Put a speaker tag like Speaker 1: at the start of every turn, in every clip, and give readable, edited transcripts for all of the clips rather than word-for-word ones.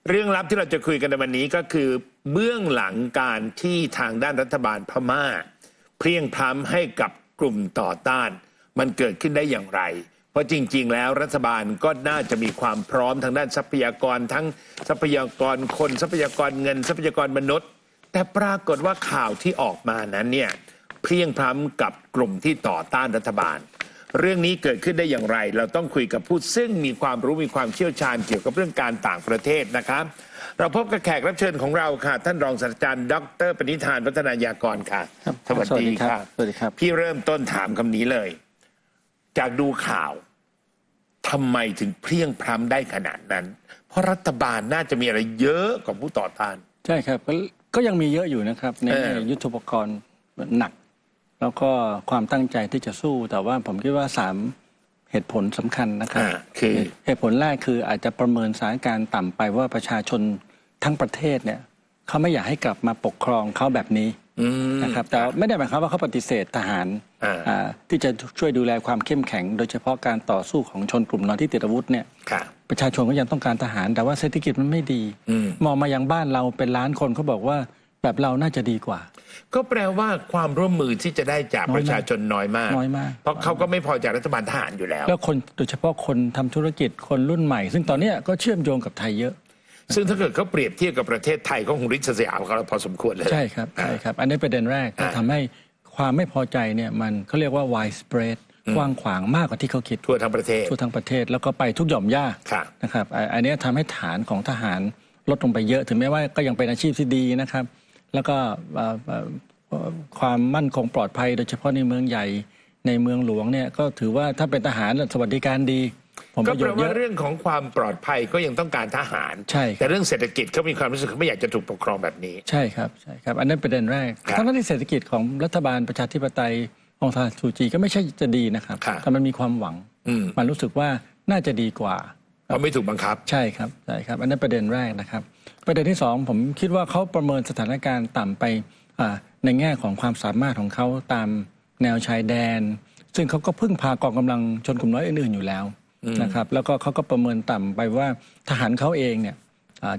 Speaker 1: เรื่องลับที่เราจะคุยกันในวันนี้ก็คือเบื้องหลังการที่ทางด้านรัฐบาลพม่าเพลียงพล้ำให้กับกลุ่มต่อต้านมันเกิดขึ้นได้อย่างไรเพราะจริงๆแล้วรัฐบาลก็น่าจะมีความพร้อมทางด้านทรัพยากรทั้งทรัพยากรคนทรัพยากรเงินทรัพยากรมนุษย์แต่ปรากฏว่าข่าวที่ออกมานั้นเนี่ยเพลียงพล้ำกับกลุ่มที่ต่อต้านรัฐบาลเรื่องนี้เกิดขึ้นได้อย่างไรเราต้องคุยกับผู้ซึ่งมีความรู้มีความเชี่ยวชาญเกี่ยวกับเรื่องการต่างประเทศนะครับเราพบกับแขกรับเชิญของเราค่ะท่านรองศาสตราจารย์ดร.ปณิธานวัฒนายากรค่ะสวัสดีครับ
Speaker 2: สวัสดีครับ
Speaker 1: พี่เริ่มต้นถามคำนี้เลยจากดูข่าวทำไมถึงเพลียงพล้ำได้ขนาดนั้นเพราะรัฐบาลน่าจะมีอะไรเยอะกว่าผู้ต่อต้าน
Speaker 2: ใช่ครับก็ยังมีเยอะอยู่นะครับในยุทโธปกรณ์หนักแล้วก็ความตั้งใจที่จะสู้แต่ว่าผมคิดว่า3เหตุผลสำคัญนะครับ
Speaker 1: คือ
Speaker 2: เหตุผลแรกคืออาจจะประเมินสถานการณ์ต่ำไปว่าประชาชนทั้งประเทศเนี่ยเขาไม่อยากให้กลับมาปกครองเขาแบบนี้นะครับแต่ไม่ได้หมายความว่าเขาปฏิเสธทหารที่จะช่วยดูแลความเข้มแข็งโดยเฉพาะการต่อสู้ของชนกลุ่มน้อยที่ติดอาวุธเนี่ยประชาชนก็ยังต้องการทหารแต่ว่าเศรษฐกิจมันไม่ดีมองมายังบ้านเราเป็นล้านคนเขาบอกว่าแบบเราน่าจะดีกว่า
Speaker 1: ก็แปลว่าความร่วมมือที่จะได้จากประชาชนน้อยมากเพราะเขาก็ไม่พอจากรัฐบาลทหารอยู่แล้ว
Speaker 2: แล้วคนโดยเฉพาะคนทำธุรกิจคนรุ่นใหม่ซึ่งตอนนี้ก็เชื่อมโยงกับไทยเยอะ
Speaker 1: ซึ่งถ้าเกิดเขาเปรียบเทียบกับประเทศไทยก็คงริษยาเขาพอสมควรเลย
Speaker 2: ใช่ครับใช่ครับอันนี้ประเด็นแรกทำให้ความไม่พอใจเนี่ยมันเขาเรียกว่า widespread กว้างขวางมากกว่าที่เขาคิด
Speaker 1: ทั่วทั้งประเทศ
Speaker 2: แล้วก็ไปทุกหย่อมย่านะครับอันนี้ทำให้ฐานของทหารลดลงไปเยอะถึงแม้ว่าก็ยังเป็นอาชีพที่ดีนะครับแล้วก็ความมั่นคงปลอดภัยโดยเฉพาะในเมืองใหญ่ในเมืองหลวงเนี่ยก็ถือว่าถ้าเป็นทหารสวัสดิการดี
Speaker 1: ก็แปลว่าเรื่องของความปลอดภัยก็ยังต้องการทหาร
Speaker 2: ใช่
Speaker 1: แต่เรื่องเศรษฐกิจเขามีความรู้สึกเขาไม่อยากจะถูกปกครองแบบนี้
Speaker 2: ใช่ครับใช่ครับอันนั้นประเด็นแรกทั้งที่เศรษฐกิจของรัฐบาลประชาธิปไตยองซานซูจีก็ไม่ใช่จะดีนะครับแต่มันมีความหวังมันรู้สึกว่าน่าจะดีกว่า
Speaker 1: เพราะไม่ถูกบังคับ
Speaker 2: ใช่ครับใช่ครับอันนั้นประเด็นแรกนะครับประเด็นที่2ผมคิดว่าเขาประเมินสถานการณ์ต่ำไปในแง่ของความสามารถของเขาตามแนวชายแดนซึ่งเขาก็พึ่งพากองกำลังชนกลุ่มน้อยอื่นๆอยู่แล้วนะครับแล้วก็เขาก็ประเมินต่ำไปว่าทหารเขาเองเนี่ย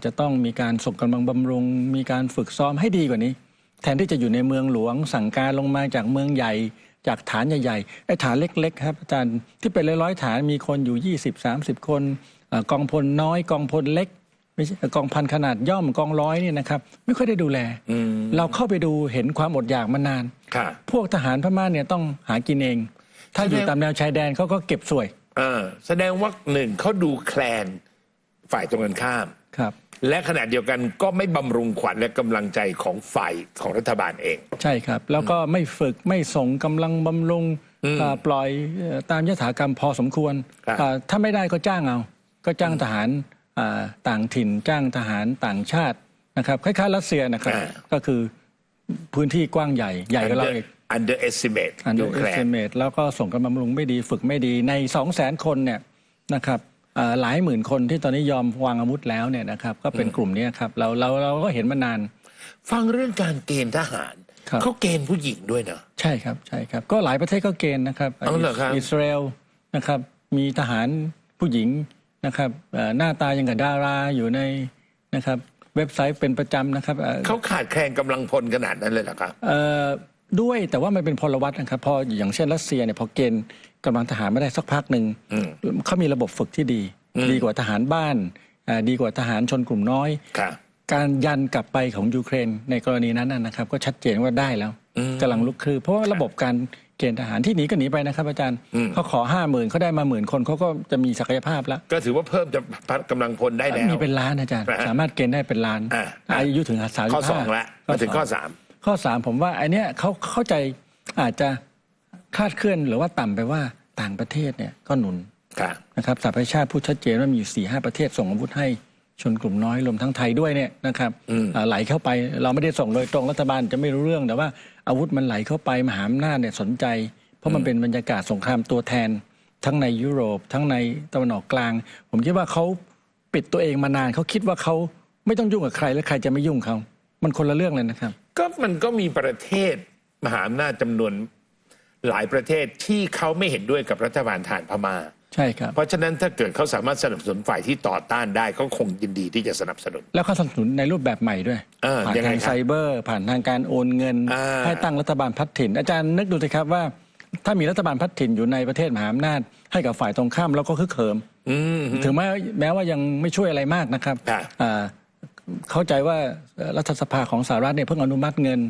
Speaker 2: จะต้องมีการส่งกำลังบำรุงมีการฝึกซ้อมให้ดีกว่านี้แทนที่จะอยู่ในเมืองหลวงสั่งการลงมาจากเมืองใหญ่จากฐานใหญ่ๆไอ้ฐานเล็กๆครับอาจารย์ที่เป็นร้อยๆฐานมีคนอยู่20-30 คนกองพลน้อยกองพลเล็กไม่ใช่กองพันขนาดย่อมกองร้อยเนี่ยนะครับไม่ค่อยได้ดูแลเราเข้าไปดูเห็นความอดอยากมานานพวกทหารพม่าเนี่ยต้องหากินเองถ้าอยู่ตามแนวชายแดนเขาก็เก็บสวย
Speaker 1: แสดงว่า1เขาดูแคลนฝ่ายตรงกันข้าม
Speaker 2: ครับ
Speaker 1: และขณะเดียวกันก็ไม่บำรุงขวัญและกำลังใจของฝ่ายของรัฐบาลเอง
Speaker 2: ใช่ครับแล้วก็ไม่ฝึกไม่ส่งกำลังบำรุงปล่อยตามยถากรรมพอสมควรถ้าไม่ได้ก็จ้างเอาก็จ้างทหารต่างถิ่นจ้างทหารต่างชาตินะครับคล้ายๆรัสเซียนะครับก็คือพื้นที่กว้างใหญ่กว่าเราอีก
Speaker 1: underestimate
Speaker 2: แล้วก็ส่งกำลังบำรุงไม่ดีฝึกไม่ดีใน 200,000 คนเนี่ยนะครับหลายหมื่นคนที่ตอนนี้ยอมวางอาวุธแล้วเนี่ยนะครับก็เป็นกลุ่มนี้ครับเราก็เห็นมานาน
Speaker 1: ฟังเรื่องการเกณฑ์ทหารเขาเกณฑ์ผู้หญิงด้วยนะ
Speaker 2: ใช่ครับใช่ครับก็หลายประเทศก็เกณฑ์นะครับอิสราเอลนะครับมีทหารผู้หญิงนะครับหน้าตายังกับดาราอยู่ในนะครับเว็บไซต์เป็นประจำนะครับ
Speaker 1: เขาขาดแคลนกำลังพลขนาดนั้นเลยเหรอครับ
Speaker 2: ด้วยแต่ว่ามันเป็นพลวัตนะครับพออย่างเช่นรัสเซียเนี่ยพอเกณฑ์กำลังทหารไม่ได้สักพักหนึ่งเขามีระบบฝึกที่ดีกว่าทหารบ้านดีกว่าทหารชนกลุ่มน้อยการยันกลับไปของยูเครนในกรณีนั้นนะครับก็ชัดเจนว่าได้แล้วกำลังลุกคือเพราะว่าระบบการเกณฑ์ทหารที่หนีก็หนีไปนะครับอาจารย์เขาขอ 50,000เขาได้มา10,000 คนเขาก็จะมีศักยภาพแล้ว
Speaker 1: ก็ถือว่าเพิ่มจะกำลังพลได้แล้ว
Speaker 2: มีเป็นล้านอาจารย์สามารถเกณฑ์ได้เป็นล้านอายุถึง35
Speaker 1: ข้อ2แล้วมาถึงข้อ3
Speaker 2: ผมว่าอันเนี้ยเขาเข้าใจอาจจะคลาดเคลื่อนหรือว่าต่ำไปว่าต่างประเทศเนี่ยก็หนุนนะครับสหประชาชาติพูดชัดเจนว่ามี 4-5 ประเทศส่งอาวุธให้ชนกลุ่มน้อยรวมทั้งไทยด้วยเนี่ยนะครับไหลเข้าไปเราไม่ได้ส่งโดยตรงรัฐบาลจะไม่รู้เรื่องแต่ว่าอาวุธมันไหลเข้าไปมหาอำนาจเนี่ยสนใจเพราะมันเป็นบรรยากาศสงครามตัวแทนทั้งในยุโรปทั้งในตะวันออกกลางผมคิดว่าเขาปิดตัวเองมานานเขาคิดว่าเขาไม่ต้องยุ่งกับใครและใครจะไม่ยุ่งเขามันคนละเรื่องเลยนะครับ
Speaker 1: ก็มันก็มีประเทศมหาอำนาจจำนวนหลายประเทศที่เขาไม่เห็นด้วยกับรัฐบาลทหารพม่า
Speaker 2: ใช่ครับ
Speaker 1: เพราะฉะนั้นถ้าเกิดเขาสามารถสนับสนุนฝ่ายที่ต่อต้านได้เขาคงยินดีที่จะสนับสนุน
Speaker 2: แล้วเขาสนับสนุนในรูปแบบใหม่ด้วยผ่านทางไซเบอร์ผ่านทางการโอนเงินให้ตั้งรัฐบาลพลัดถิ่นอาจารย์นึกดูสิครับว่าถ้ามีรัฐบาลพลัดถิ่นอยู่ในประเทศมหาอำนาจให้กับฝ่ายตรงข้ามแล้วก็คึกเขิมถึงแม้ว่ายังไม่ช่วยอะไรมากนะครับเข้าใจว่ารัฐสภาของสหรัฐเนี่ยเพิ่งอนุมัติเงิน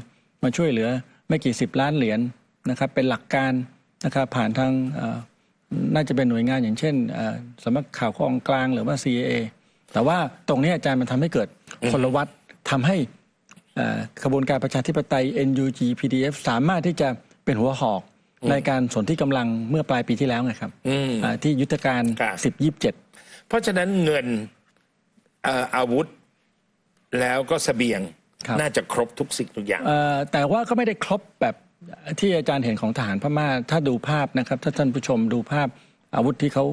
Speaker 2: มาช่วยเหลือไม่กี่10 ล้านเหรียญนะครับเป็นหลักการนะครับผ่านทางน่าจะเป็นหน่วยงานอย่างเช่นสำนักข่าวกองกลางหรือว่า CIA แต่ว่าตรงนี้อาจารย์มันทำให้เกิดพลวัตทำให้กระบวนการประชาธิปไตย NUG PDF สามารถที่จะเป็นหัวหอกในการสนที่กำลังเมื่อปลายปีที่แล้วไงครับที่ยุทธการ10-27
Speaker 1: เพราะฉะนั้นเงินอาวุธแล้วก็เสบียงน่าจะครบทุกสิ่งทุกอย่าง
Speaker 2: แต่ว่าก็ไม่ได้ครบแบบที่อาจารย์เห็นของทหารพม่าถ้าดูภาพนะครับถ้าท่านผู้ชมดูภาพอาวุธที่เขา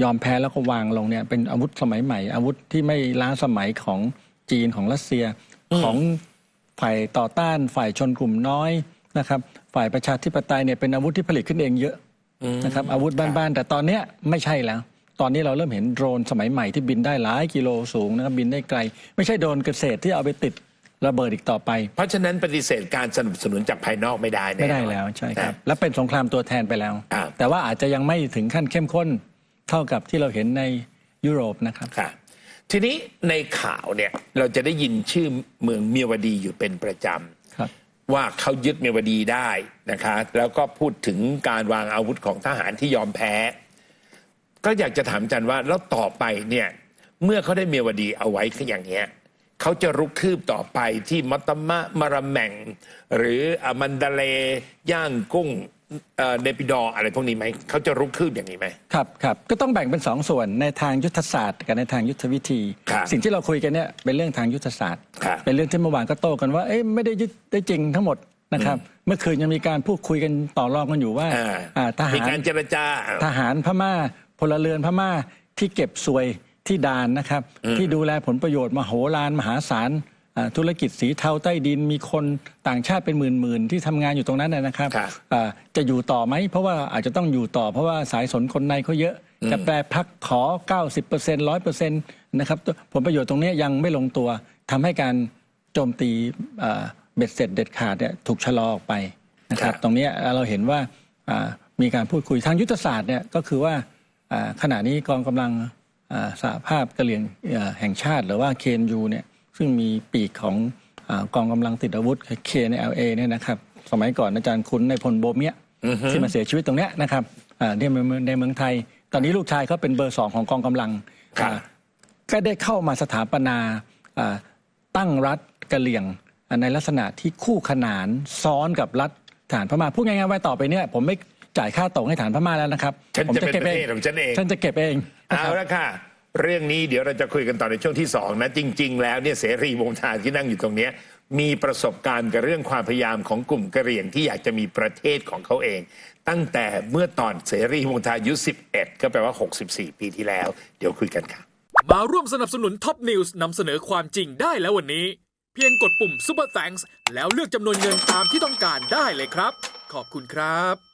Speaker 2: ยอมแพ้แล้วก็วางลงเนี่ยเป็นอาวุธสมัยใหม่อาวุธที่ไม่ล้าสมัยของจีนของรัสเซียของฝ่ายต่อต้านฝ่ายชนกลุ่มน้อยนะครับฝ่ายประชาธิปไตยเนี่ยเป็นอาวุธที่ผลิตขึ้นเองเยอะนะครับอาวุธบ้านๆแต่ตอนนี้ไม่ใช่แล้วตอนนี้เราเริ่มเห็นโดรนสมัยใหม่ที่บินได้หลายกิโลสูงนะครับบินได้ไกลไม่ใช่โดรนเกษตรที่เอาไปติดระเบิดอีกต่อไป
Speaker 1: เพราะฉะนั้นปฏิเสธการสนับสนุนจากภายนอกไม่ได้
Speaker 2: แล้วใช่ครับและเป็นสงครามตัวแทนไปแล้วแต่ว่าอาจจะยังไม่ถึงขั้นเข้มข้นเท่ากับที่เราเห็นในยุโรปนะครับ
Speaker 1: ทีนี้ในข่าวเนี่ยเราจะได้ยินชื่อเมืองเมียวดีอยู่เป็นประจำว่าเขายึดเมียวดีได้นะคะแล้วก็พูดถึงการวางอาวุธของทหารที่ยอมแพ้ก็อยากจะถามอาจารย์ว่าแล้วต่อไปเนี่ยเมื่อเขาได้เมียวดีเอาไว้อย่างเงี้ยเขาจะรุกคืบต่อไปที่มัตตมะมะระแม่งหรือมันดาเลย่างกุ้งเนปิดออะไรพวกนี้ไหมเขาจะรุกคืบอย่างนี้ไหม
Speaker 2: ครับก็ต้องแบ่งเป็น2 ส่วนในทางยุทธศาสตร์กับในทางยุทธวิธีสิ่งที่เราคุยกันเนี่ยเป็นเรื่องทางยุทธศาสตร์เป็นเรื่องที่เมื่อวานก็โต้กันว่าไม่ได้ยึดได้จริงทั้งหมดนะครับเมื่อคืนยังมีการพูดคุยกันต่อรองกันอยู่ว่าทหาร
Speaker 1: มีการเจรจา
Speaker 2: ทหารพม่าพลเรือนพม่าที่เก็บสวยที่ด่านนะครับที่ดูแลผลประโยชน์มโหฬารมหาศาลธุรกิจสีเทาใต้ดินมีคนต่างชาติเป็นหมื่นๆที่ทำงานอยู่ตรงนั้นนะครับจะอยู่ต่อไหมเพราะว่าอาจจะต้องอยู่ต่อเพราะว่าสายสนคนในเขาเยอะจะแปรพักขอ 90% 100% นะครับผลประโยชน์ตรงนี้ยังไม่ลงตัวทำให้การโจมตีเบ็ดเสร็จเด็ดขาดเนี่ยถูกชะลอออกไปนะครับตรงนี้เราเห็นว่ามีการพูดคุยทางยุทธศาสตร์เนี่ยก็คือว่าขณะนี้กองกำลังสหภาพกะเหรี่ยงแห่งชาติหรือว่า KNU เนี่ยซึ่งมีปีกของกองกำลังติดอาวุธ KNLA เนี่ยนะครับสมัยก่อนอาจารย์คุ้นในพลโบเมียที่มาเสียชีวิตตรงเนี้ยนะครับในเมืองไทยตอนนี้ลูกชายเขาเป็นเบอร์ 2ของกองกำลังก็ได้เข้ามาสถาปนาตั้งรัฐกะเหรี่ยงในลักษณะที่คู่ขนานซ้อนกับรัฐทหารพม่าพูดง่ายๆว่าต่อไปเนี่ยผมไม่จ่ายค่าตกให้ฐานพม่าแล้วนะครับ
Speaker 1: ผมจะเป็นประเทศของฉันเอง
Speaker 2: ฉันจะเก็บเอง
Speaker 1: เอาละค่ะเรื่องนี้เดี๋ยวเราจะคุยกันต่อในช่วงที่2นะจริงๆแล้วเนี่ยเสรีวงศ์ทาที่นั่งอยู่ตรงนี้มีประสบการณ์กับเรื่องความพยายามของกลุ่มกะเหรี่ยงที่อยากจะมีประเทศของเขาเองตั้งแต่เมื่อตอนเสรีวงศ์ทาอายุ11ก็แปลว่า64ปีที่แล้วเดี๋ยวคุยกันค่ะ
Speaker 3: มาร่วมสนับสนุนท็อปนิวส์นำเสนอความจริงได้แล้ววันนี้เพียงกดปุ่ม Super Thanks แล้วเลือกจำนวนเงินตามที่ต้องการได้เลยครับขอบคุณครับ